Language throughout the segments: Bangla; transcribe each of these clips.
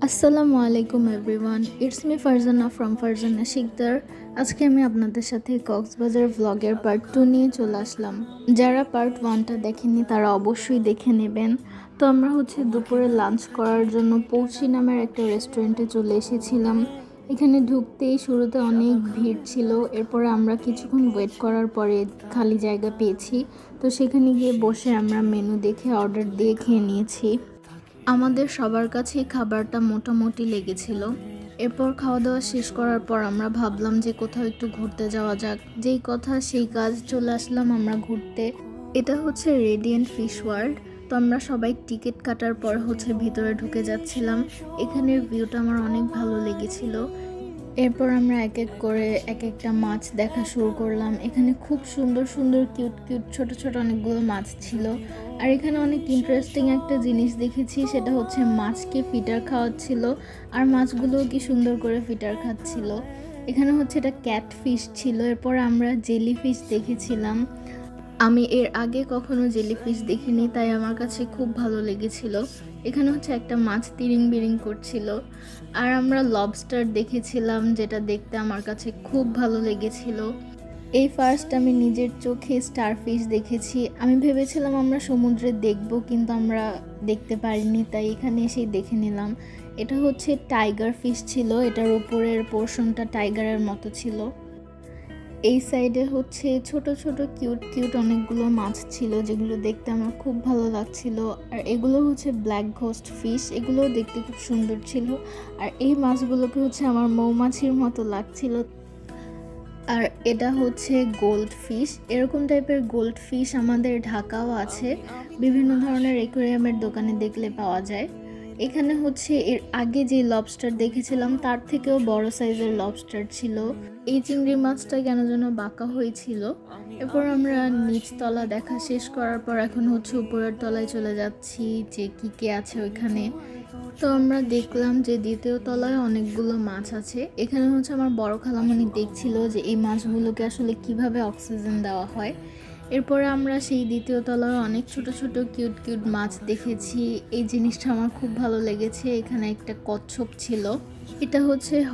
আসসালামু আলাইকুম everyone, it's me Farzana from Farzana Sikdar. আজকে আমি আপনাদের সাথে কক্সবাজার ভ্লগের পার্ট 2 নিয়ে চলে আসলাম। যারা পার্ট 1টা দেখেননি তারা অবশ্যই দেখে নেবেন। তো আমরা দুপুরে লাঞ্চ করার জন্য পৌঁছি নামের একটা রেস্টুরেন্টে চলে এসেছিলাম। এখানে ঢুকতেই শুরুতে অনেক ভিড় ছিল, এরপরে আমরা কিছুক্ষণ ওয়েট করার পরে খালি জায়গা পেয়েছি। তো সেখানে গিয়ে বসে আমরা মেনু দেখে অর্ডার দিয়ে খেয়ে নিয়েছি। আমাদের সবার কাছেই খাবারটা মোটামুটি লেগেছিল। এরপর খাওয়া দাওয়া শেষ করার পর আমরা ভাবলাম যে কোথাও একটু ঘুরতে যাওয়া যাক। যেই কথা সেই কাজ, চলে আসলাম আমরা ঘুরতে। এটা হচ্ছে রেডিয়েন্ট ফিশ ওয়ার্ল্ড। তো আমরা সবাই টিকিট কাটার পর ভিতরে ঢুকে যাচ্ছিলাম। এখানের ভিউটা আমার অনেক ভালো লেগেছিল। এরপর আমরা এক এক করে এক একটা মাছ দেখা শুরু করলাম। এখানে খুব সুন্দর সুন্দর কিউট কিউট ছোট ছোট অনেকগুলো মাছ ছিল। আর এখানে অনেক ইন্টারেস্টিং একটা জিনিস দেখেছি, সেটা হচ্ছে মাছকে ফিটার খাওয়াচ্ছিল, আর মাছগুলোও কি সুন্দর করে ফিটার খাচ্ছিল। এখানে এটা ক্যাট ফিশ ছিল। এরপর আমরা জেলি ফিশ দেখেছিলাম। আমি এর আগে কখনো জেলিফিশ দেখিনি, তাই আমার কাছে খুব ভালো লেগেছিল। এখানে একটা মাছ তিরিং বিরিং করছিল। আর আমরা লবস্টার দেখেছিলাম, যেটা দেখতে আমার কাছে খুব ভালো লেগেছিল। এই ফার্স্ট আমি নিজের চোখে স্টারফিশ দেখেছি। আমি ভেবেছিলাম আমরা সমুদ্রে দেখব, কিন্তু আমরা দেখতে পারিনি, তাই এখানে এসেই দেখে নিলাম। এটা টাইগার ফিশ ছিল। এটার উপরের পোর্শনটা টাইগারের মতো ছিল। এই সাইডে ছোট ছোট কিউট কিউট অনেকগুলো মাছ ছিল, যেগুলো দেখতে আমার খুব ভালো লাগছিল। আর এগুলো ব্ল্যাক ঘোস্ট ফিশ, এগুলো দেখতে খুব সুন্দর ছিল। আর এই মাছগুলোকে আমার মৌমাছির মতো লাগছিল। আর এটা গোল্ড ফিশ। এরকম টাইপের গোল্ড ফিশ আমাদের ঢাকাও আছে, বিভিন্ন ধরনের অ্যাকোয়ারিয়ামের দোকানে দেখলে পাওয়া যায়। এখানে এর আগে যে লবস্টার দেখেছিলাম তার থেকেও বড় সাইজের লবস্টার ছিল। এই চিংড়ি মাছটা কেন যেন বাঁকা হয়েছিল। এরপর আমরা নিচতলা দেখা শেষ করার পর এখন উপরের তলায় চলে যাচ্ছি, যে কি আছে ওইখানে। তো আমরা দেখলাম যে দ্বিতীয় তলায় অনেকগুলো মাছ আছে। এখানে আমার বড় খালামণি দেখছিল যে এই মাছগুলোকে আসলে কিভাবে অক্সিজেন দেওয়া হয়। এরপরে আমরা সেই দ্বিতীয় তলায় অনেক ছোট ছোট কিউট কিউট মাছ দেখেছি। এই জিনিসটা আমার খুব ভালো লেগেছে। এখানে একটা কচ্ছপ ছিল। এটা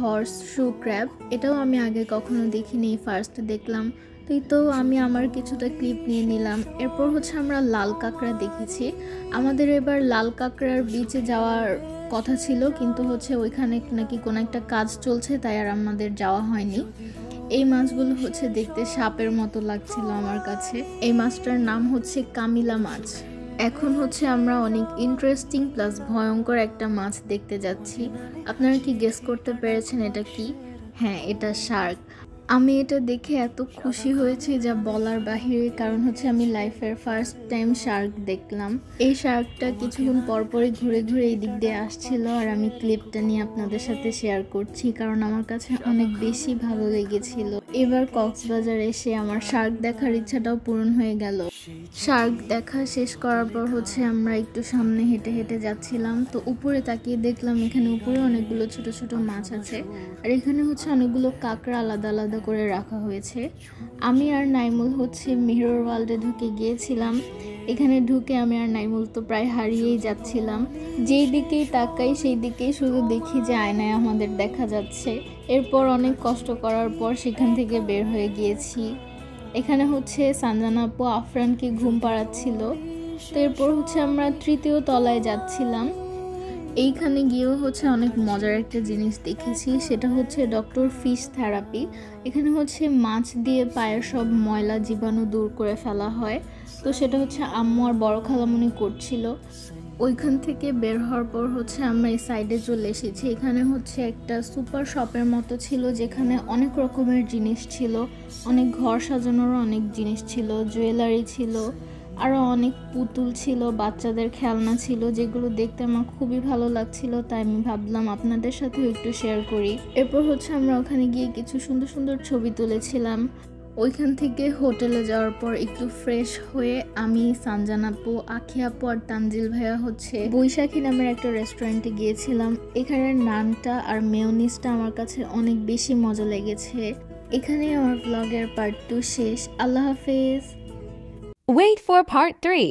হর্স শু ক্র্যাব। এটাও আমি আগে কখনো দেখিনি, ফার্স্ট দেখলাম। তো আমি আমার কিছুটা ক্লিপ নিয়ে নিলাম। এরপর আমরা লাল কাঁকড়া দেখেছি। আমাদের এবার লাল কাঁকড়ার বিচে যাওয়ার কথা ছিল, কিন্তু ওইখানে নাকি কোনো একটা কাজ চলছে, তাই আর আমাদের যাওয়া হয়নি। এই মাছগুলো দেখতে সাপের মতো লাগছিল আমার কাছে। এই মাছটার নাম কামিলা মাছ। এখন আমরা অনেক ইন্টারেস্টিং প্লাস ভয়ঙ্কর একটা মাছ দেখতে যাচ্ছি। আপনারা কি গেস করতে পেরেছেন এটা কি? হ্যাঁ, এটা শার্ক। আমি এটা দেখে এত খুশি হয়েছি যা বলার বাহিরে, কারণ আমি লাইফের ফার্স্ট টাইম শার্ক দেখলাম। এই শার্কটা কিছুক্ষণ পরপরই ঘুরে ঘুরে এই দিক দিয়ে আসছিল, আর আমি ক্লিপটা নিয়ে আপনাদের সাথে শেয়ার করছি, কারণ আমার কাছে অনেক বেশি ভালো লেগেছিল। এবার কক্সবাজার এসে আমার শার্ক দেখার ইচ্ছাটাও পূরণ হয়ে গেল। শার্ক দেখা শেষ করার পর আমরা একটু সামনে হেঁটে হেঁটে যাচ্ছিলাম। তো উপরে তাকিয়ে দেখলাম এখানে উপরে অনেকগুলো ছোট ছোট মাছ আছে, আর এখানে অনেকগুলো কাঁকড়া আলাদা আলাদা করে রাখা হয়েছে। আমি আর নাইমুল মিরর ওয়ার্ল্ডে ঢুকে গিয়েছিলাম। এখানে ঢুকে আমি আর নাইমুল তো প্রায় হারিয়েই যাচ্ছিলাম। যেই দিকেই তাকাই সেই দিকেই শুধু দেখি যে আয়নায় আমাদের দেখা যাচ্ছে। এরপর অনেক কষ্ট করার পর সেখান থেকে বের হয়ে গিয়েছি। এখানে সানজানা আপু আফরানকে ঘুম পাড়াচ্ছিল। তো এরপর আমরা তৃতীয় তলায় যাচ্ছিলাম। এইখানে গিয়েও অনেক মজার একটা জিনিস দেখেছি, সেটা ডক্টর ফিশ থেরাপি। এখানে মাছ দিয়ে পায়ের সব ময়লা জীবাণু দূর করে ফেলা হয়। তো সেটা আম্মু আর বড় খালামণি করছিল। ওইখান থেকে বের হওয়ার পর আমরা এই সাইডে চলে এসেছি। এখানে একটা সুপার শপের মতো ছিল, যেখানে অনেক রকমের জিনিস ছিল। অনেক ঘর সাজানোর অনেক জিনিস ছিল, জুয়েলারি ছিল, আরও অনেক পুতুল ছিল, বাচ্চাদের খেলনা ছিল, যেগুলো দেখতে আমার খুবই ভালো লাগছিল। তাই আমি ভাবলাম আপনাদের সাথেও একটু শেয়ার করি। এরপর আমরা ওখানে গিয়ে কিছু সুন্দর সুন্দর ছবি তুলেছিলাম। ওইখান থেকে হোটেলে যাওয়ার পর একটু ফ্রেশ হয়ে আমি, সানজানা আপু, আখি আপু আর তানজিল ভাইয়া বৈশাখী নামের একটা রেস্টুরেন্টে গিয়েছিলাম। এখানের নানটা আর মেয়োনিজটা আমার কাছে অনেক বেশি মজা লেগেছে। এখানে আমার ব্লগের পার্ট 2 শেষ। আল্লাহ হাফেজ। Wait for part 3.